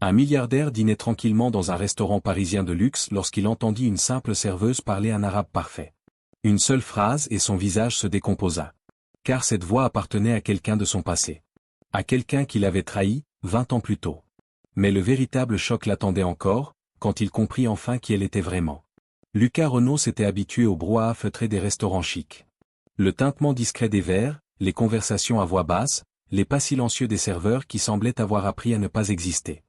Un milliardaire dînait tranquillement dans un restaurant parisien de luxe lorsqu'il entendit une simple serveuse parler un arabe parfait. Une seule phrase et son visage se décomposa. Car cette voix appartenait à quelqu'un de son passé. À quelqu'un qui l'avait trahi, 20 ans plus tôt. Mais le véritable choc l'attendait encore, quand il comprit enfin qui elle était vraiment. Lucas Renault s'était habitué au brouhaha feutré des restaurants chics. Le tintement discret des verres, les conversations à voix basse, les pas silencieux des serveurs qui semblaient avoir appris à ne pas exister.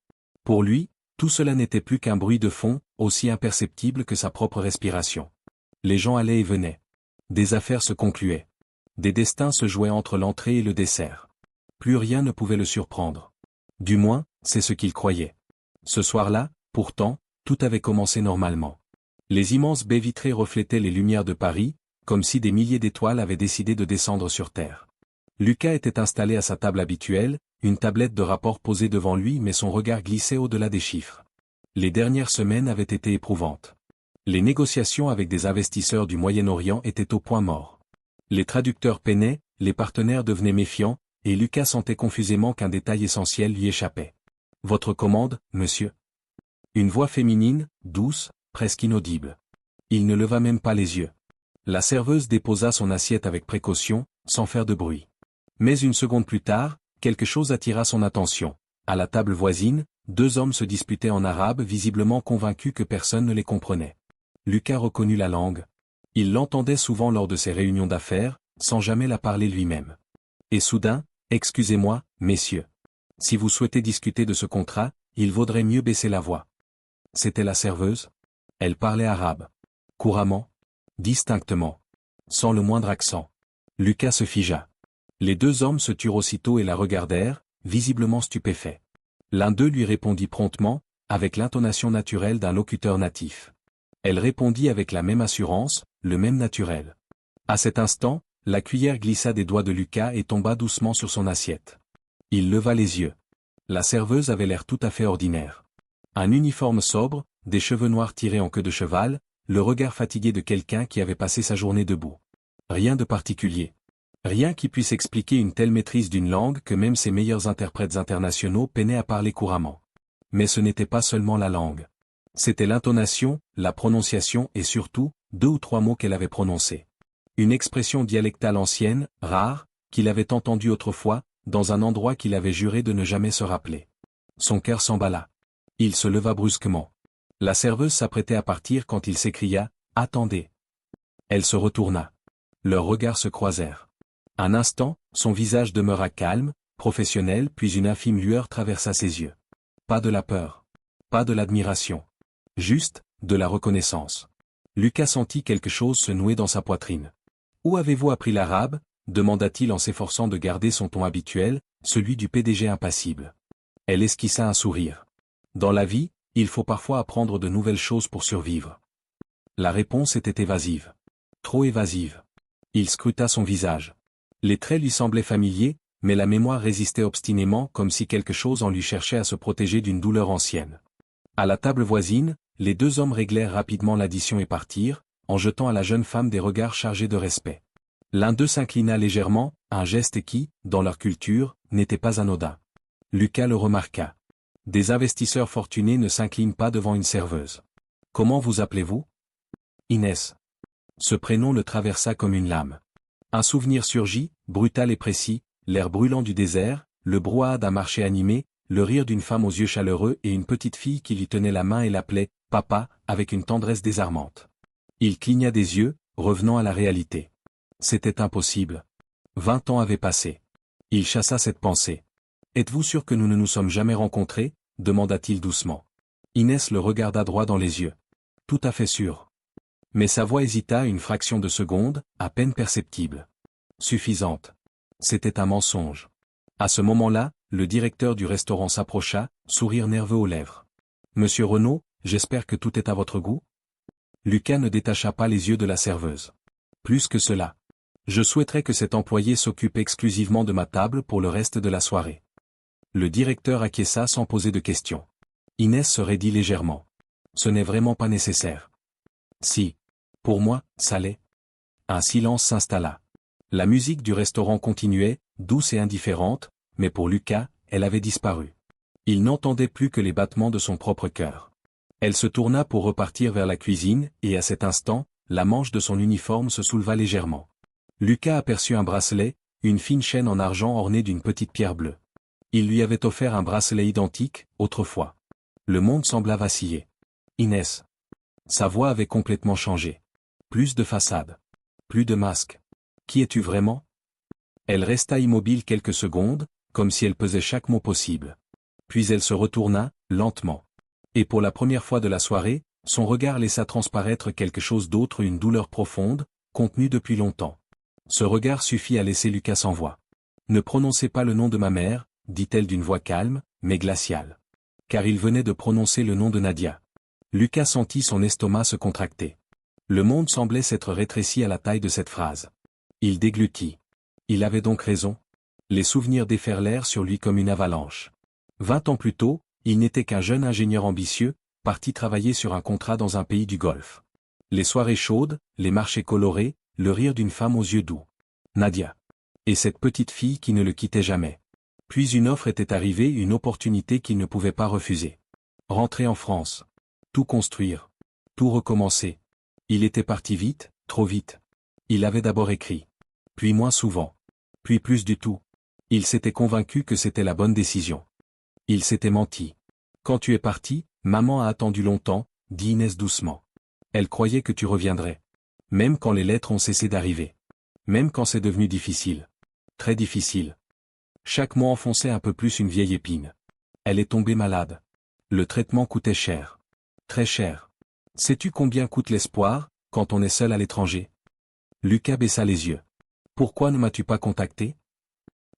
Pour lui, tout cela n'était plus qu'un bruit de fond, aussi imperceptible que sa propre respiration. Les gens allaient et venaient. Des affaires se concluaient. Des destins se jouaient entre l'entrée et le dessert. Plus rien ne pouvait le surprendre. Du moins, c'est ce qu'il croyait. Ce soir-là, pourtant, tout avait commencé normalement. Les immenses baies vitrées reflétaient les lumières de Paris, comme si des milliers d'étoiles avaient décidé de descendre sur Terre. Lucas était installé à sa table habituelle, une tablette de rapport posée devant lui mais son regard glissait au-delà des chiffres. Les dernières semaines avaient été éprouvantes. Les négociations avec des investisseurs du Moyen-Orient étaient au point mort. Les traducteurs peinaient, les partenaires devenaient méfiants, et Lucas sentait confusément qu'un détail essentiel lui échappait. « Votre commande, monsieur ?» Une voix féminine, douce, presque inaudible. Il ne leva même pas les yeux. La serveuse déposa son assiette avec précaution, sans faire de bruit. Mais une seconde plus tard, quelque chose attira son attention. À la table voisine, deux hommes se disputaient en arabe visiblement convaincus que personne ne les comprenait. Lucas reconnut la langue. Il l'entendait souvent lors de ses réunions d'affaires, sans jamais la parler lui-même. Et soudain, « Excusez-moi, messieurs. Si vous souhaitez discuter de ce contrat, il vaudrait mieux baisser la voix. » C'était la serveuse. Elle parlait arabe. Couramment. Distinctement. Sans le moindre accent. Lucas se figea. Les deux hommes se turent aussitôt et la regardèrent, visiblement stupéfaits. L'un d'eux lui répondit promptement, avec l'intonation naturelle d'un locuteur natif. Elle répondit avec la même assurance, le même naturel. À cet instant, la cuillère glissa des doigts de Lucas et tomba doucement sur son assiette. Il leva les yeux. La serveuse avait l'air tout à fait ordinaire. Un uniforme sobre, des cheveux noirs tirés en queue de cheval, le regard fatigué de quelqu'un qui avait passé sa journée debout. Rien de particulier. Rien qui puisse expliquer une telle maîtrise d'une langue que même ses meilleurs interprètes internationaux peinaient à parler couramment. Mais ce n'était pas seulement la langue. C'était l'intonation, la prononciation et surtout, 2 ou 3 mots qu'elle avait prononcés. Une expression dialectale ancienne, rare, qu'il avait entendue autrefois, dans un endroit qu'il avait juré de ne jamais se rappeler. Son cœur s'emballa. Il se leva brusquement. La serveuse s'apprêtait à partir quand il s'écria « Attendez !» Elle se retourna. Leurs regards se croisèrent. Un instant, son visage demeura calme, professionnel puis une infime lueur traversa ses yeux. Pas de la peur. Pas de l'admiration. Juste, de la reconnaissance. Lucas sentit quelque chose se nouer dans sa poitrine. « Où avez-vous appris l'arabe » demanda-t-il en s'efforçant de garder son ton habituel, celui du PDG impassible. Elle esquissa un sourire. Dans la vie, il faut parfois apprendre de nouvelles choses pour survivre. La réponse était évasive. Trop évasive. Il scruta son visage. Les traits lui semblaient familiers, mais la mémoire résistait obstinément comme si quelque chose en lui cherchait à se protéger d'une douleur ancienne. À la table voisine, les deux hommes réglèrent rapidement l'addition et partirent, en jetant à la jeune femme des regards chargés de respect. L'un d'eux s'inclina légèrement, un geste qui, dans leur culture, n'était pas anodin. Lucas le remarqua. Des investisseurs fortunés ne s'inclinent pas devant une serveuse. « Comment vous appelez-vous » ? « Inès. » Ce prénom le traversa comme une lame. Un souvenir surgit, brutal et précis, l'air brûlant du désert, le brouhaha d'un marché animé, le rire d'une femme aux yeux chaleureux et une petite fille qui lui tenait la main et l'appelait « Papa » avec une tendresse désarmante. Il cligna des yeux, revenant à la réalité. C'était impossible. 20 ans avaient passé. Il chassa cette pensée. « Êtes-vous sûr que nous ne nous sommes jamais rencontrés » demanda-t-il doucement. Inès le regarda droit dans les yeux. « Tout à fait sûr. » Mais sa voix hésita une fraction de seconde, à peine perceptible. Suffisante. C'était un mensonge. À ce moment-là, le directeur du restaurant s'approcha, sourire nerveux aux lèvres. « Monsieur Renault, j'espère que tout est à votre goût ?» Lucas ne détacha pas les yeux de la serveuse. « Plus que cela. Je souhaiterais que cet employé s'occupe exclusivement de ma table pour le reste de la soirée. » Le directeur acquiesça sans poser de questions. Inès se raidit légèrement. « Ce n'est vraiment pas nécessaire. » « Si. Pour moi, ça l'est. » Un silence s'installa. La musique du restaurant continuait, douce et indifférente, mais pour Lucas, elle avait disparu. Il n'entendait plus que les battements de son propre cœur. Elle se tourna pour repartir vers la cuisine, et à cet instant, la manche de son uniforme se souleva légèrement. Lucas aperçut un bracelet, une fine chaîne en argent ornée d'une petite pierre bleue. Il lui avait offert un bracelet identique, autrefois. Le monde sembla vaciller. Inès. Sa voix avait complètement changé. Plus de façade. Plus de masque. Qui es-tu vraiment? Elle resta immobile quelques secondes, comme si elle pesait chaque mot possible. Puis elle se retourna, lentement. Et pour la première fois de la soirée, son regard laissa transparaître quelque chose d'autre, une douleur profonde, contenue depuis longtemps. Ce regard suffit à laisser Lucas sans voix. Ne prononcez pas le nom de ma mère, dit-elle d'une voix calme, mais glaciale. Car il venait de prononcer le nom de Nadia. Lucas sentit son estomac se contracter. Le monde semblait s'être rétréci à la taille de cette phrase. Il déglutit. Il avait donc raison. Les souvenirs déferlèrent sur lui comme une avalanche. 20 ans plus tôt, il n'était qu'un jeune ingénieur ambitieux, parti travailler sur un contrat dans un pays du Golfe. Les soirées chaudes, les marchés colorés, le rire d'une femme aux yeux doux. Nadia. Et cette petite fille qui ne le quittait jamais. Puis une offre était arrivée, une opportunité qu'il ne pouvait pas refuser. Rentrer en France. Tout construire. Tout recommencer. Il était parti vite, trop vite. Il avait d'abord écrit. Puis moins souvent. Puis plus du tout. Il s'était convaincu que c'était la bonne décision. Il s'était menti. Quand tu es parti, maman a attendu longtemps, dit Inès doucement. Elle croyait que tu reviendrais. Même quand les lettres ont cessé d'arriver. Même quand c'est devenu difficile. Très difficile. Chaque mois enfonçait un peu plus une vieille épine. Elle est tombée malade. Le traitement coûtait cher. Très cher. Sais-tu combien coûte l'espoir, quand on est seul à l'étranger? Lucas baissa les yeux. Pourquoi ne m'as-tu pas contacté?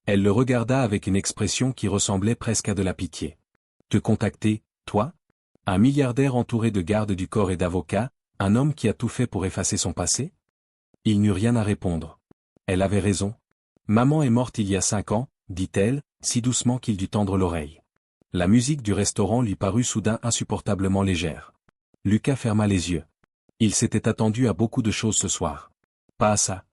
Elle le regarda avec une expression qui ressemblait presque à de la pitié. Te contacter, toi? Un milliardaire entouré de gardes du corps et d'avocats, un homme qui a tout fait pour effacer son passé? Il n'eut rien à répondre. Elle avait raison. Maman est morte il y a 5 ans, dit-elle, si doucement qu'il dut tendre l'oreille. La musique du restaurant lui parut soudain insupportablement légère. Lucas ferma les yeux. Il s'était attendu à beaucoup de choses ce soir. Pas à ça.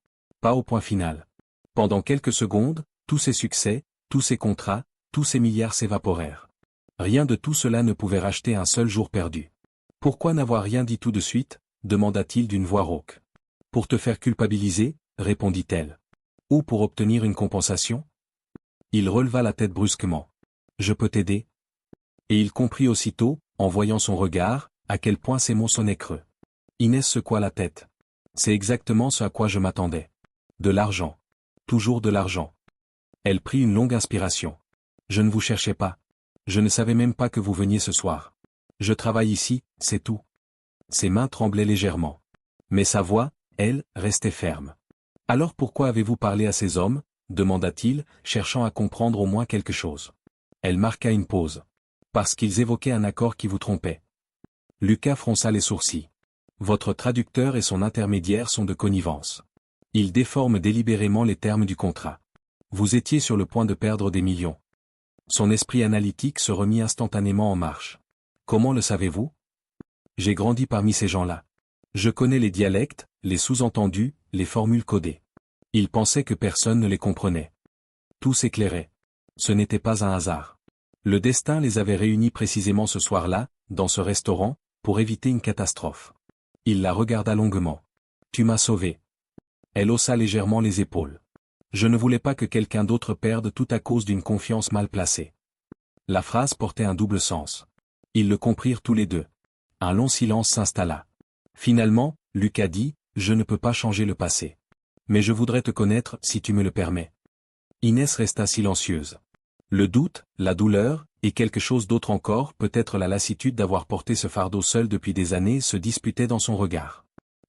Pas au point final. Pendant quelques secondes, tous ses succès, tous ses contrats, tous ses milliards s'évaporèrent. Rien de tout cela ne pouvait racheter un seul jour perdu. Pourquoi n'avoir rien dit tout de suite? Demanda-t-il d'une voix rauque. Pour te faire culpabiliser, répondit-elle. Ou pour obtenir une compensation? Il releva la tête brusquement. Je peux t'aider? Et il comprit aussitôt, en voyant son regard, à quel point ces mots sonnaient creux. Inès secoua la tête. C'est exactement ce à quoi je m'attendais. De l'argent. Toujours de l'argent. Elle prit une longue inspiration. Je ne vous cherchais pas. Je ne savais même pas que vous veniez ce soir. Je travaille ici, c'est tout. Ses mains tremblaient légèrement. Mais sa voix, elle, restait ferme. Alors pourquoi avez-vous parlé à ces hommes? Demanda-t-il, cherchant à comprendre au moins quelque chose. Elle marqua une pause. Parce qu'ils évoquaient un accord qui vous trompait. Lucas fronça les sourcils. Votre traducteur et son intermédiaire sont de connivence. Ils déforment délibérément les termes du contrat. Vous étiez sur le point de perdre des millions. Son esprit analytique se remit instantanément en marche. Comment le savez-vous? J'ai grandi parmi ces gens-là. Je connais les dialectes, les sous-entendus, les formules codées. Ils pensaient que personne ne les comprenait. Tout s'éclairait. Ce n'était pas un hasard. Le destin les avait réunis précisément ce soir-là, dans ce restaurant, pour éviter une catastrophe. Il la regarda longuement. Tu m'as sauvé. Elle haussa légèrement les épaules. Je ne voulais pas que quelqu'un d'autre perde tout à cause d'une confiance mal placée. La phrase portait un double sens. Ils le comprirent tous les deux. Un long silence s'installa. Finalement, Lucas dit, je ne peux pas changer le passé. Mais je voudrais te connaître si tu me le permets. Inès resta silencieuse. Le doute, la douleur, et quelque chose d'autre encore, peut-être la lassitude d'avoir porté ce fardeau seul depuis des années, se disputaient dans son regard.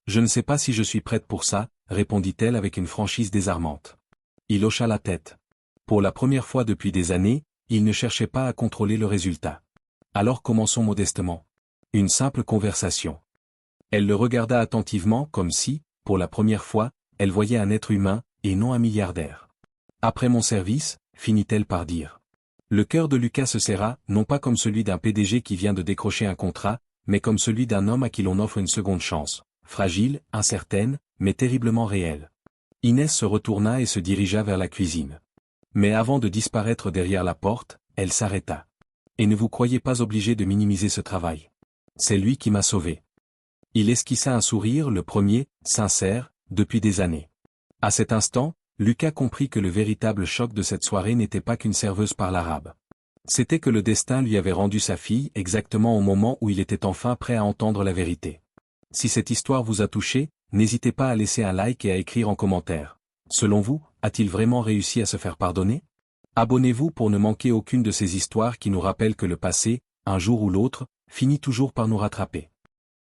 Je ne sais pas si je suis prête pour ça, répondit-elle avec une franchise désarmante. Il hocha la tête. Pour la première fois depuis des années, il ne cherchait pas à contrôler le résultat. Alors commençons modestement. Une simple conversation. Elle le regarda attentivement comme si, pour la première fois, elle voyait un être humain, et non un milliardaire. Après mon service, finit-elle par dire. Le cœur de Lucas se serra, non pas comme celui d'un PDG qui vient de décrocher un contrat, mais comme celui d'un homme à qui l'on offre une seconde chance, fragile, incertaine, mais terriblement réelle. Inès se retourna et se dirigea vers la cuisine. Mais avant de disparaître derrière la porte, elle s'arrêta. Et ne vous croyez pas obligé de minimiser ce travail. C'est lui qui m'a sauvé. Il esquissa un sourire, le premier, sincère, depuis des années. À cet instant, Lucas comprit que le véritable choc de cette soirée n'était pas qu'une serveuse par l'arabe. C'était que le destin lui avait rendu sa fille exactement au moment où il était enfin prêt à entendre la vérité. Si cette histoire vous a touché, n'hésitez pas à laisser un like et à écrire en commentaire. Selon vous, a-t-il vraiment réussi à se faire pardonner? Abonnez-vous pour ne manquer aucune de ces histoires qui nous rappellent que le passé, un jour ou l'autre, finit toujours par nous rattraper.